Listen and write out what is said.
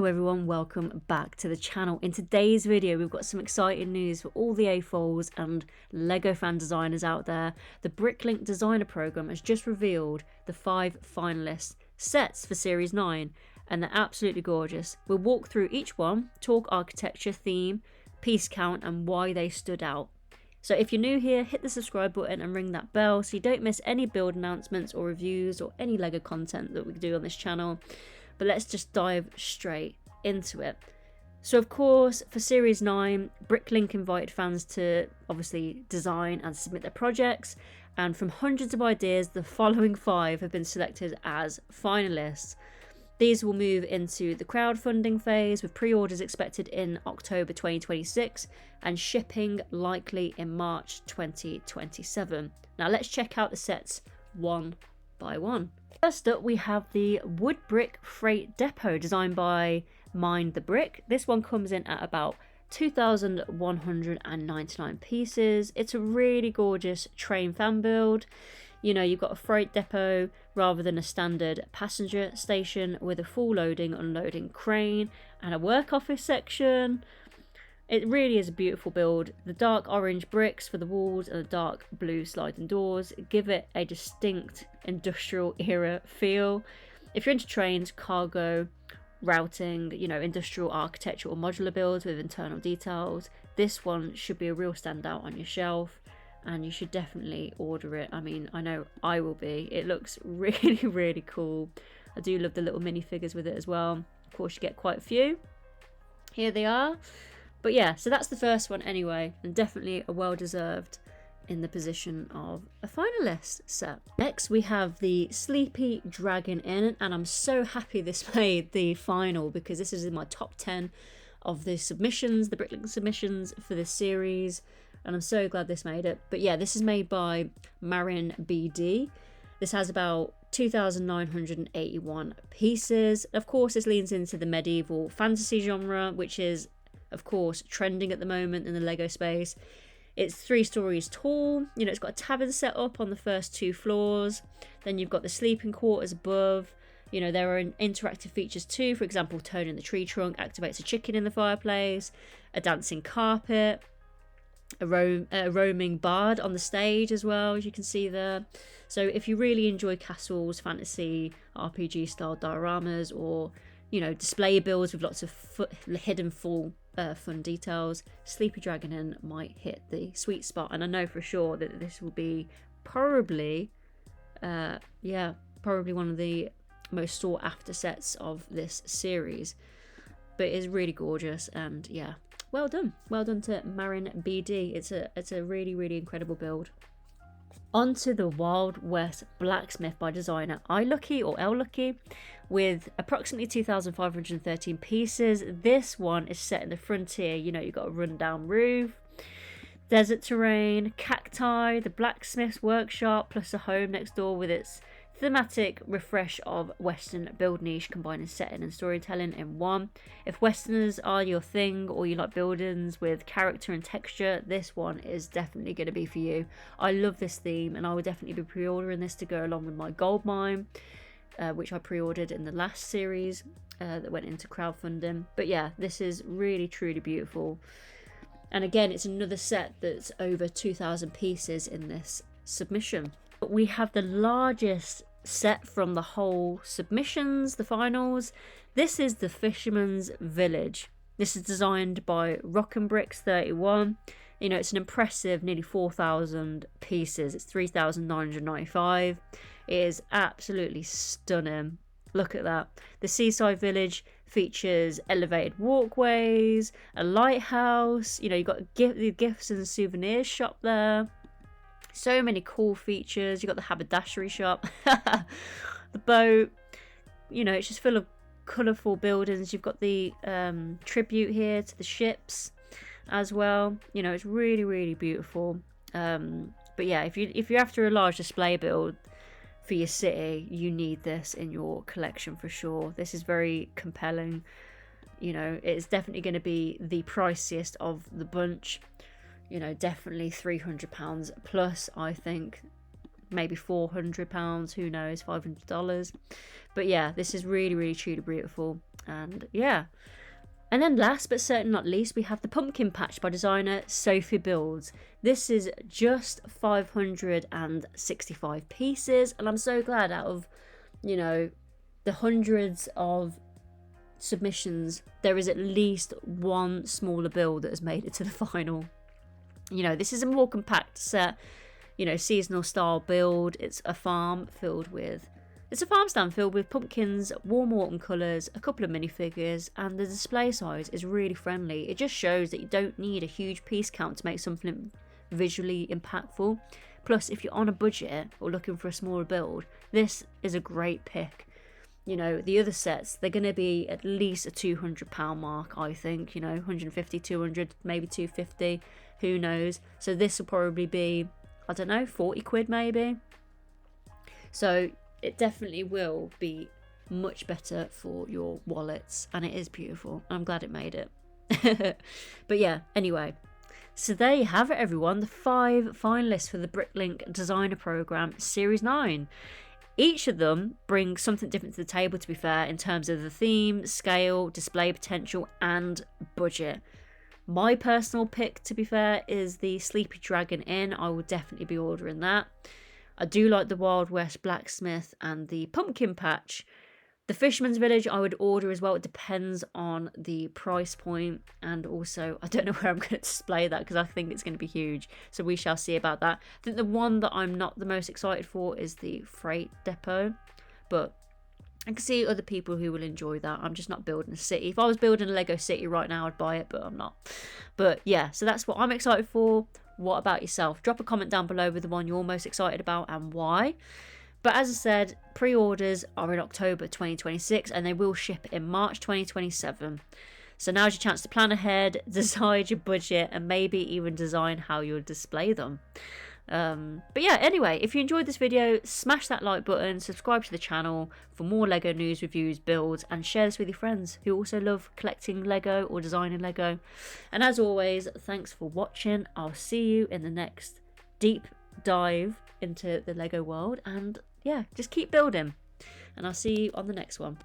Hello everyone, welcome back to the channel. In today's video we've got some exciting news for all the AFOLs and LEGO fan designers out there. The BrickLink Designer Program has just revealed the 5 finalist sets for Series 9 and they're absolutely gorgeous. We'll walk through each one, talk architecture, theme, piece count and why they stood out. So if you're new here, hit the subscribe button and ring that bell so you don't miss any build announcements or reviews or any LEGO content that we do on this channel. But let's just dive straight into it. So of course, for Series 9, BrickLink invited fans to obviously design and submit their projects, and from hundreds of ideas, the following 5 have been selected as finalists. These will move into the crowdfunding phase, with pre-orders expected in October 2026 and shipping likely in March 2027. Now let's check out the sets one by one. First up, we have the Woodbrick Freight Depot designed by Mind the Brick. This one comes in at about 2,199 pieces. It's a really gorgeous train fan build. You know, you've got a freight depot rather than a standard passenger station with a full loading, unloading crane and a work office section. It really is a beautiful build. The dark orange bricks for the walls and the dark blue sliding doors give it a distinct industrial era feel. If you're into trains, cargo, routing, you know, industrial architecture or modular builds with internal details, this one should be a real standout on your shelf and you should definitely order it. I mean, I know I will be. It looks really, really cool. I do love the little minifigures with it as well. Of course, you get quite a few. Here they are. But yeah, so that's the first one anyway, and definitely a well-deserved in the position of a finalist set. Next, we have the Sleepy Dragon Inn, and I'm so happy this made the final because this is in my top 10 of the submissions, the BrickLink submissions for this series, and I'm so glad this made it. But yeah, this is made by Marin BD. This has about 2,981 pieces. Of course, this leans into the medieval fantasy genre, which is of course trending at the moment in the LEGO space. It's 3 stories tall. You know, it's got a tavern set up on the first 2 floors. Then you've got the sleeping quarters above. You know, there are interactive features too. For example, turning the tree trunk activates a chicken in the fireplace, a dancing carpet, a roaming bard on the stage as well, as you can see there. So if you really enjoy castles, fantasy, RPG style dioramas, or you know, display builds with lots of hidden full fun details, Sleepy Dragon Inn might hit the sweet spot. And I know for sure that this will be probably probably one of the most sought after sets of this series. But it is really gorgeous, and yeah, well done to Marin BD. It's a really, really incredible build. Onto the Wild West Blacksmith by designer iLucky or Lucky, with approximately 2,513 pieces. This one is set in the frontier. You know, you've got a rundown roof, desert terrain, cacti, the blacksmith's workshop, plus a home next door with its thematic refresh of Western build niche, combining setting and storytelling in one. If Westerners are your thing, or you like buildings with character and texture, this one is definitely going to be for you. I love this theme, and I will definitely be pre-ordering this to go along with my gold mine, which I pre-ordered in the last series that went into crowdfunding. But yeah, this is really, truly beautiful. And again, it's another set that's over 2,000 pieces in this submission. But we have the largest set from the whole submissions, the finals. This is the Fisherman's Village. This is designed by Bricks 31. You know, it's an impressive nearly 4,000 pieces. It's 3,995. It is absolutely stunning. Look at that. The seaside village features elevated walkways, a lighthouse. You know, you've got the gifts and souvenirs shop there. So many cool features. You've got the haberdashery shop, the boat. You know, it's just full of colourful buildings. You've got the tribute here to the ships as well. You know, it's really, really beautiful. But yeah, if you're after a large display build for your city, you need this in your collection for sure. This is very compelling. You know, it's definitely going to be the priciest of the bunch. You know, definitely £300 plus, I think. maybe £400, who knows, $500. But yeah, this is really, really truly beautiful. And yeah. And then last but certainly not least, we have the pumpkin patch by designer Sophie Builds. This is just 565 pieces, and I'm so glad out of, you know, the hundreds of submissions, there is at least one smaller build that has made it to the final. You know, this is a more compact set, you know, seasonal style build. It's a farm stand filled with pumpkins, warm autumn colours, a couple of minifigures, and the display size is really friendly. It just shows that you don't need a huge piece count to make something visually impactful. Plus, if you're on a budget or looking for a smaller build, this is a great pick. You know, the other sets, they're going to be at least a £200 mark, I think. You know, 150, 200, maybe 250, who knows. So this will probably be, I don't know, 40 quid maybe. So it definitely will be much better for your wallets, and it is beautiful. I'm glad it made it. But yeah, anyway, so there you have it, everyone. The 5 finalists for the BrickLink Designer Program Series 9. Each of them brings something different to the table, to be fair, in terms of the theme, scale, display potential, and budget. My personal pick, to be fair, is the Sleepy Dragon Inn. I will definitely be ordering that. I do like the Wild West Blacksmith and the Pumpkin Patch. The Fisherman's Village I would order as well. It depends on the price point, and also I don't know where I'm going to display that because I think it's going to be huge. So we shall see about that. I think the one that I'm not the most excited for is the Freight Depot, but I can see other people who will enjoy that. I'm just not building a city. If I was building a Lego city right now, I'd buy it, but I'm not. But yeah, so that's what I'm excited for. What about yourself? Drop a comment down below with the one you're most excited about and why. But as I said, pre-orders are in October 2026 and they will ship in March 2027. So now's your chance to plan ahead, decide your budget, and maybe even design how you'll display them. But yeah, anyway, if you enjoyed this video, smash that like button, subscribe to the channel for more Lego news, reviews, builds, and share this with your friends who also love collecting Lego or designing Lego. And as always, thanks for watching. I'll see you in the next deep dive into the Lego world, and yeah, just keep building, and I'll see you on the next one.